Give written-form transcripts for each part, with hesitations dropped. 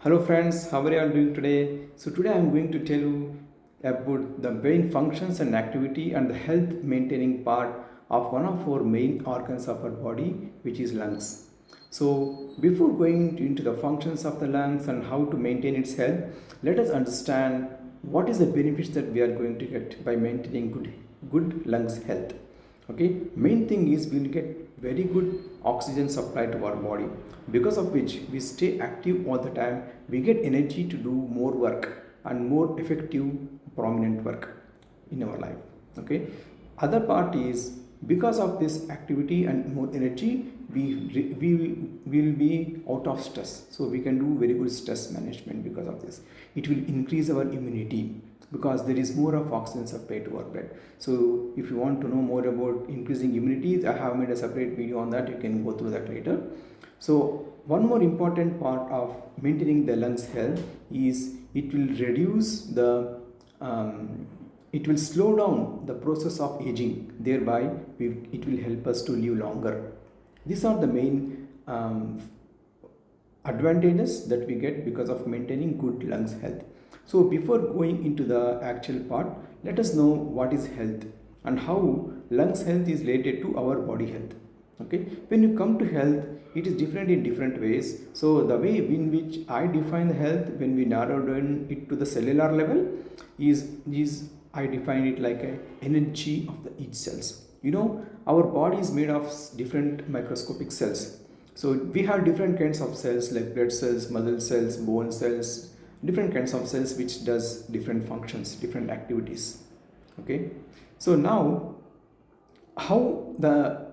Hello friends, how are you all doing today? So today I am going to tell you about the brain functions and activity and the health maintaining part of one of our main organs of our body, which is lungs. So before going into the functions of the lungs and how to maintain its health, let us understand what is the benefits that we are going to get by maintaining good lungs health. Okay, main thing is we'll get very good oxygen supply to our body, because of which we stay active all the time. We get energy to do more work and more effective prominent work in our life. Okay, other part is because of this activity and more energy, we will be out of stress, so we can do very good stress management. Because of this, it will increase our immunity because there is more of oxygen supply to our blood. So if you want to know more about increasing immunity, I have made a separate video on that. You can go through that later. So one more important part of maintaining the lungs health is it will reduce the it will slow down the process of aging, thereby it will help us to live longer. These are the main advantages that we get because of maintaining good lungs health. So before going into the actual part, let us know what is health and how lungs health is related to our body health. Okay, when you come to health, it is different in different ways. So the way in which I define health, when we narrow down it to the cellular level, is I define it like a energy of the each cells. Our body is made of different microscopic cells. So we have different kinds of cells like blood cells, muscle cells, bone cells, different kinds of cells which does different functions, different activities. Okay, so now how the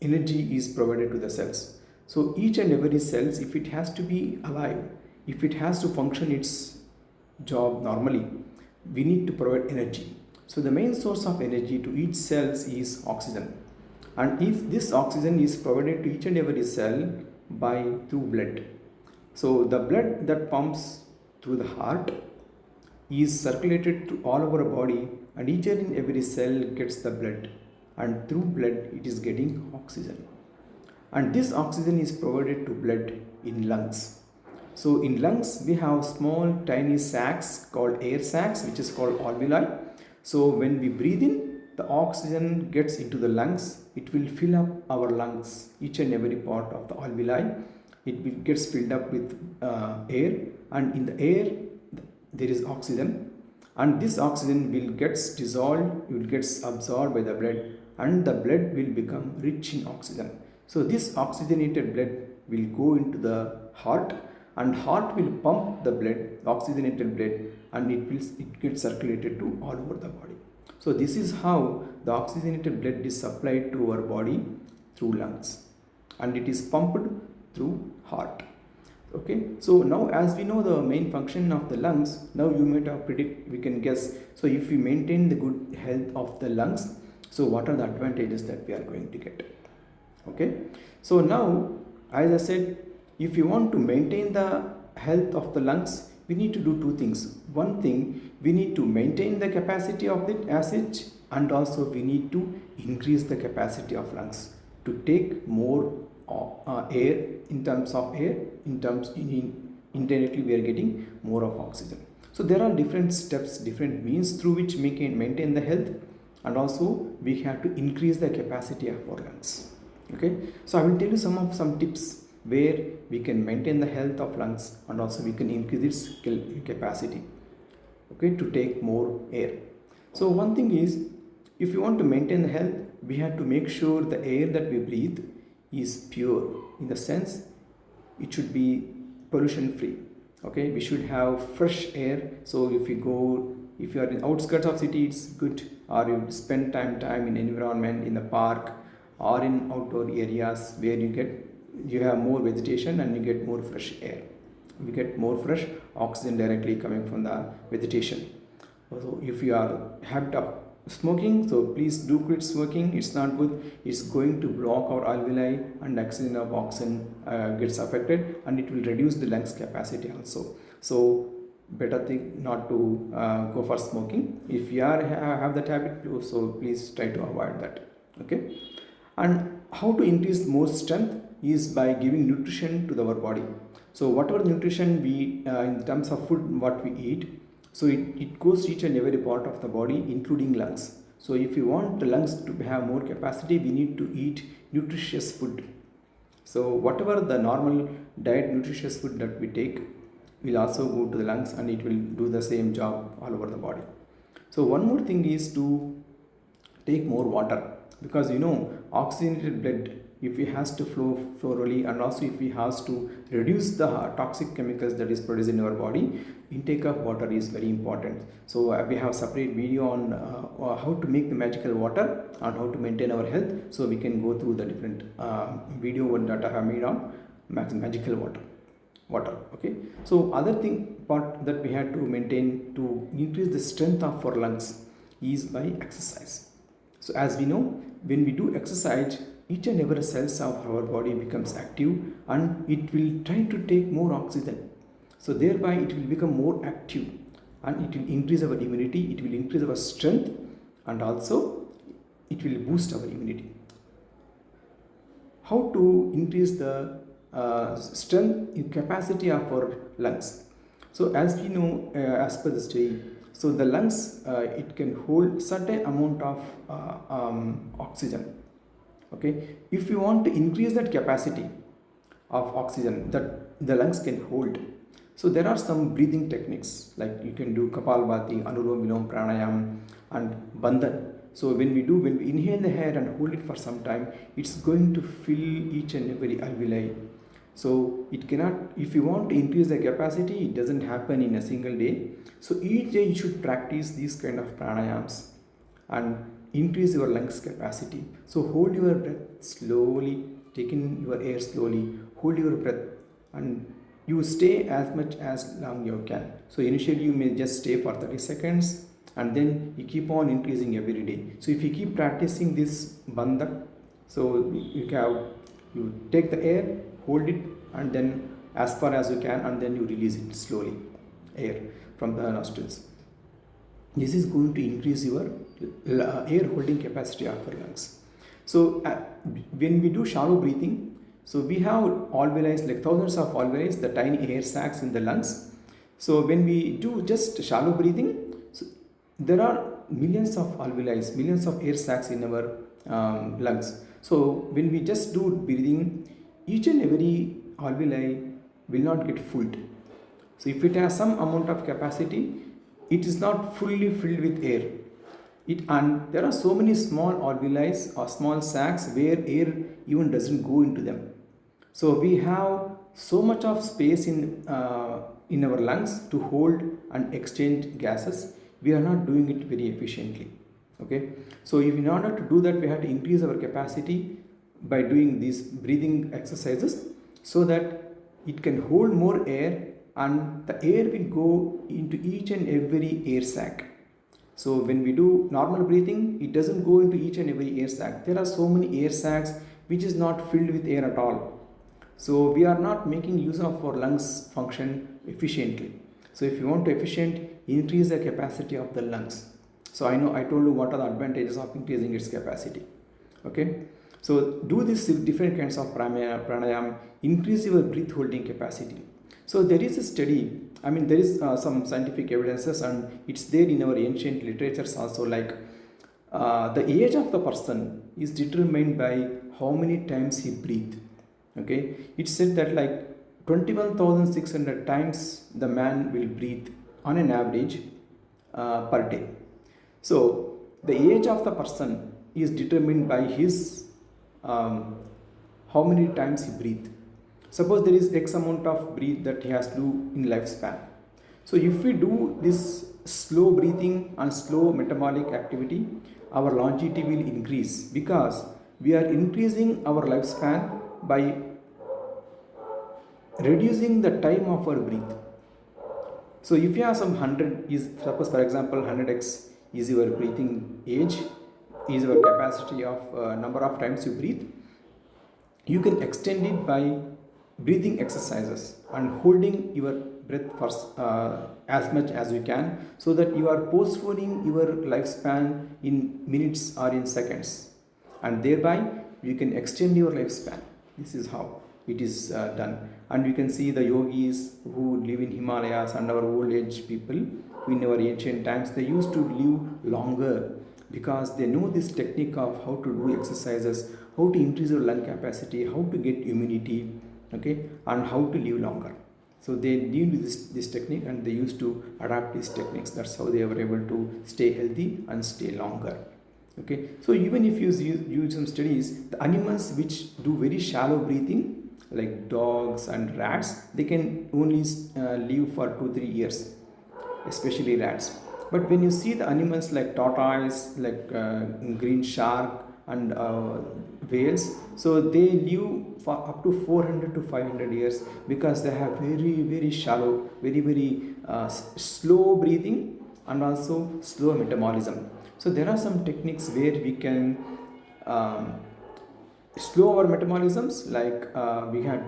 energy is provided to the cells. So each and every cells, if it has to be alive, if it has to function its job normally, we need to provide energy. So the main source of energy to each cells is oxygen, and if this oxygen is provided to each and every cell by through blood. So the blood that pumps through the heart is circulated to all over our body, and each and every cell gets the blood, and through blood it is getting oxygen, and this oxygen is provided to blood in lungs. So in lungs we have small tiny sacs called air sacs, which is called alveoli. So when we breathe in, the oxygen gets into the lungs, it will fill up our lungs, each and every part of the alveoli. It will gets filled up with air, and in the air there is oxygen, and this oxygen will gets dissolved, it will gets absorbed by the blood, and the blood will become rich in oxygen. So this oxygenated blood will go into the heart, and heart will pump the blood, the oxygenated blood, and it gets circulated to all over the body. So this is how the oxygenated blood is supplied to our body through lungs, and it is pumped through heart. Okay, so now as we know the main function of the lungs, now you might have predict, we can guess. So if we maintain the good health of the lungs, so what are the advantages that we are going to get? Okay, so now as I said, if you want to maintain the health of the lungs, we need to do two things. One thing, we need to maintain the capacity of it as such, and also we need to increase the capacity of lungs to take more air. In terms of air, indirectly we are getting more of oxygen. So there are different steps, different means through which we can maintain the health, and also we have to increase the capacity of our lungs. Okay, so I will tell you some tips where we can maintain the health of lungs, and also we can increase its capacity, okay, to take more air. So one thing is, if you want to maintain the health, we have to make sure the air that we breathe is pure, in the sense it should be pollution free. Okay, we should have fresh air. So if you are in outskirts of city, it's good, or you spend time in environment, in the park or in outdoor areas where you have more vegetation and you get more fresh air. We get more fresh oxygen directly coming from the vegetation. So if you are habit of smoking, so please do quit smoking. It's not good. It's going to block our alveoli, and oxygen of oxygen gets affected, and it will reduce the lungs capacity also. So better thing not to go for smoking. If you have that habit, so please try to avoid that. Okay, and how to increase more strength? is by giving nutrition to our body. So whatever nutrition we in terms of food what we eat, so it goes to each and every part of the body including lungs. So if you want the lungs to have more capacity, we need to eat nutritious food. So whatever the normal diet nutritious food that we take will also go to the lungs and it will do the same job all over the body. So one more thing is to take more water, because oxygenated blood, if it has to flow thoroughly, and also if it has to reduce the toxic chemicals that is produced in our body, intake of water is very important. So we have separate video on how to make the magical water and how to maintain our health. So we can go through the different video that I have made on magical water. Okay, so other thing part that we had to maintain to increase the strength of our lungs is by exercise. So as we know, when we do exercise, each and every cells of our body becomes active and it will try to take more oxygen. So thereby it will become more active and it will increase our immunity, it will increase our strength, and also it will boost our immunity. How to increase the strength in capacity of our lungs? So as we know, as per the study, so the lungs it can hold certain amount of oxygen. Okay, if you want to increase that capacity of oxygen that the lungs can hold, so there are some breathing techniques, like you can do Kapalbhati, Anulom Vilom Pranayam and Bandhan. So when we inhale the air and hold it for some time, it's going to fill each and every alveoli. So it cannot, if you want to increase the capacity, it doesn't happen in a single day. So each day you should practice these kind of pranayams and increase your lungs capacity. So hold your breath slowly, take in your air slowly, hold your breath, and you stay as much as long you can. So initially you may just stay for 30 seconds and then you keep on increasing every day. So if you keep practicing this bandha, so you take the air, hold it, and then as far as you can, and then you release it slowly, air from the nostrils. This is going to increase your air holding capacity of your lungs. So when we do shallow breathing, so we have alveoli, like thousands of alveoli, the tiny air sacs in the lungs. So when we do just shallow breathing, so there are millions of alveoli, millions of air sacs in our lungs. So when we just do breathing, each and every alveoli will not get filled. So if it has some amount of capacity, it is not fully filled with air. And there are so many small alveoli or small sacs where air even doesn't go into them. So we have so much of space in our lungs to hold and exchange gases. We are not doing it very efficiently. Okay, so if in order to do that, we have to increase our capacity by doing these breathing exercises, so that it can hold more air and the air will go into each and every air sac. So when we do normal breathing, it doesn't go into each and every air sac. There are so many air sacs which is not filled with air at all. So we are not making use of our lungs function efficiently. So if you want to increase the capacity of the lungs. So I told you what are the advantages of increasing its capacity. Okay. So do this different kinds of pranayam, increase your breath holding capacity. So there is a study, there is some scientific evidences, and it's there in our ancient literatures also, like the age of the person is determined by how many times he breathes. Okay, it's said that like 21,600 times the man will breathe on an average per day. So the age of the person is determined by his how many times he breathes. Suppose there is X amount of breath that he has to do in lifespan. So if we do this slow breathing and slow metabolic activity, our longevity will increase, because we are increasing our lifespan by reducing the time of our breath. So if you have some 100, suppose for example 100x is your breathing age, is your capacity of number of times you breathe, you can extend it by breathing exercises and holding your breath for as much as you can, so that you are postponing your lifespan in minutes or in seconds, and thereby you can extend your lifespan. This is how it is done. And we can see the yogis who live in Himalayas and our old age people who in our ancient times, they used to live longer because they know this technique of how to do exercises, how to increase your lung capacity, how to get immunity, okay, and how to live longer. So they knew this technique and they used to adapt these techniques. That's how they were able to stay healthy and stay longer. Okay, so even if you use some studies, the animals which do very shallow breathing, like dogs and rats, they can only live for 2-3 years, especially rats. But when you see the animals like tortoise, like green shark and whales, so they live for up to 400 to 500 years because they have very shallow, very slow breathing and also slow metabolism. So there are some techniques where we can um, slow our metabolisms, like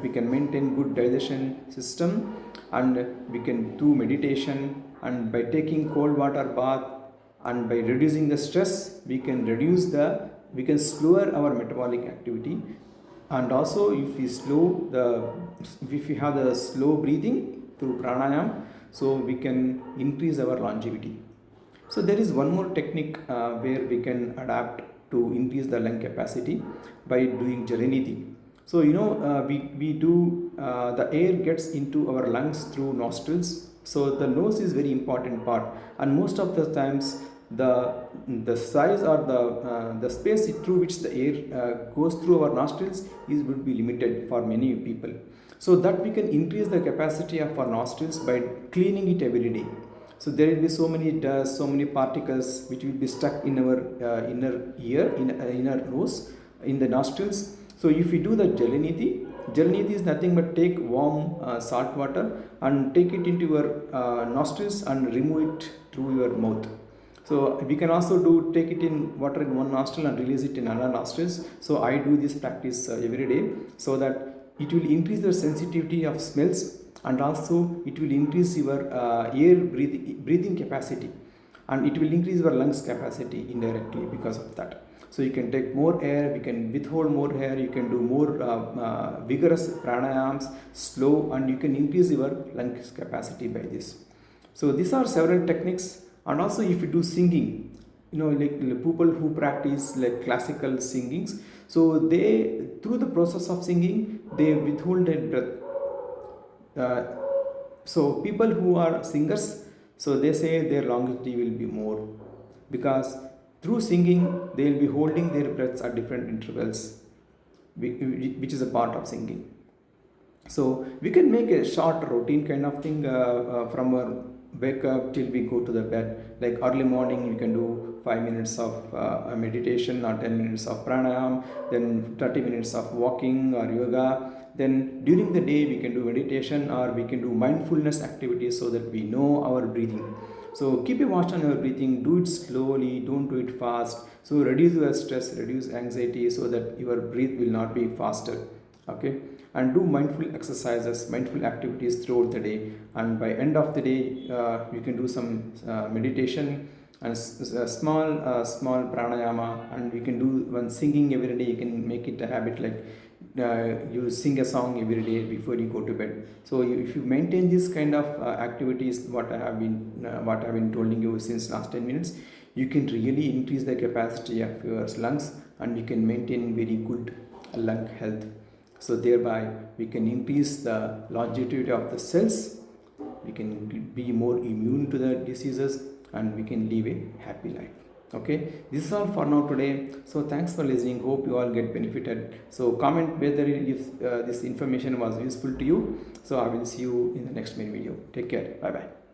we can maintain good digestion system, and we can do meditation, and by taking cold water bath and by reducing the stress, we can slow our metabolic activity. And also if we have the slow breathing through pranayam, so we can increase our longevity. So there is one more technique where we can adapt to increase the lung capacity by doing Jalaniti. So we do the air gets into our lungs through nostrils. So the nose is very important part, and most of the times the size or the space through which the air goes through our nostrils is would be limited for many people. So that we can increase the capacity of our nostrils by cleaning it every day. So there will be so many dust, so many particles which will be stuck in our inner ear, inner nose, in the nostrils. So if we do the Jalaniti is nothing but take warm salt water and take it into your nostrils and remove it through your mouth. So we can also take it in water in one nostril and release it in another nostrils. So I do this practice every day, so that it will increase the sensitivity of smells, and also it will increase your air breathing capacity, and it will increase your lungs capacity indirectly because of that. So you can take more air, we can withhold more air, you can do more vigorous pranayams, slow, and you can increase your lungs capacity by this. So these are several techniques. And also if you do singing, like people who practice like classical singings, so they, through the process of singing, they withhold their breath. So people who are singers, so they say their longevity will be more, because through singing they will be holding their breaths at different intervals, which is a part of singing. So we can make a short routine kind of thing from our wake up till we go to the bed. Like early morning, you can do 5 minutes of meditation or 10 minutes of pranayam, then 30 minutes of walking or yoga. Then during the day, we can do meditation or we can do mindfulness activities so that we know our breathing. So keep a watch on your breathing, do it slowly, don't do it fast. So reduce your stress, reduce anxiety so that your breath will not be faster. Okay, and do mindful exercises, mindful activities throughout the day, and by end of the day you can do some meditation and small pranayama, and we can do one singing every day. You can make it a habit, like you sing a song every day before you go to bed. So if you maintain this kind of activities, what I have been telling you since last 10 minutes, you can really increase the capacity of your lungs, and you can maintain very good lung health. So thereby we can increase the longevity of the cells, we can be more immune to the diseases, and we can live a happy life. Okay, this is all for now today. So thanks for listening, hope you all get benefited. So comment whether if this information was useful to you. So I will see you in the next main video. Take care, bye bye.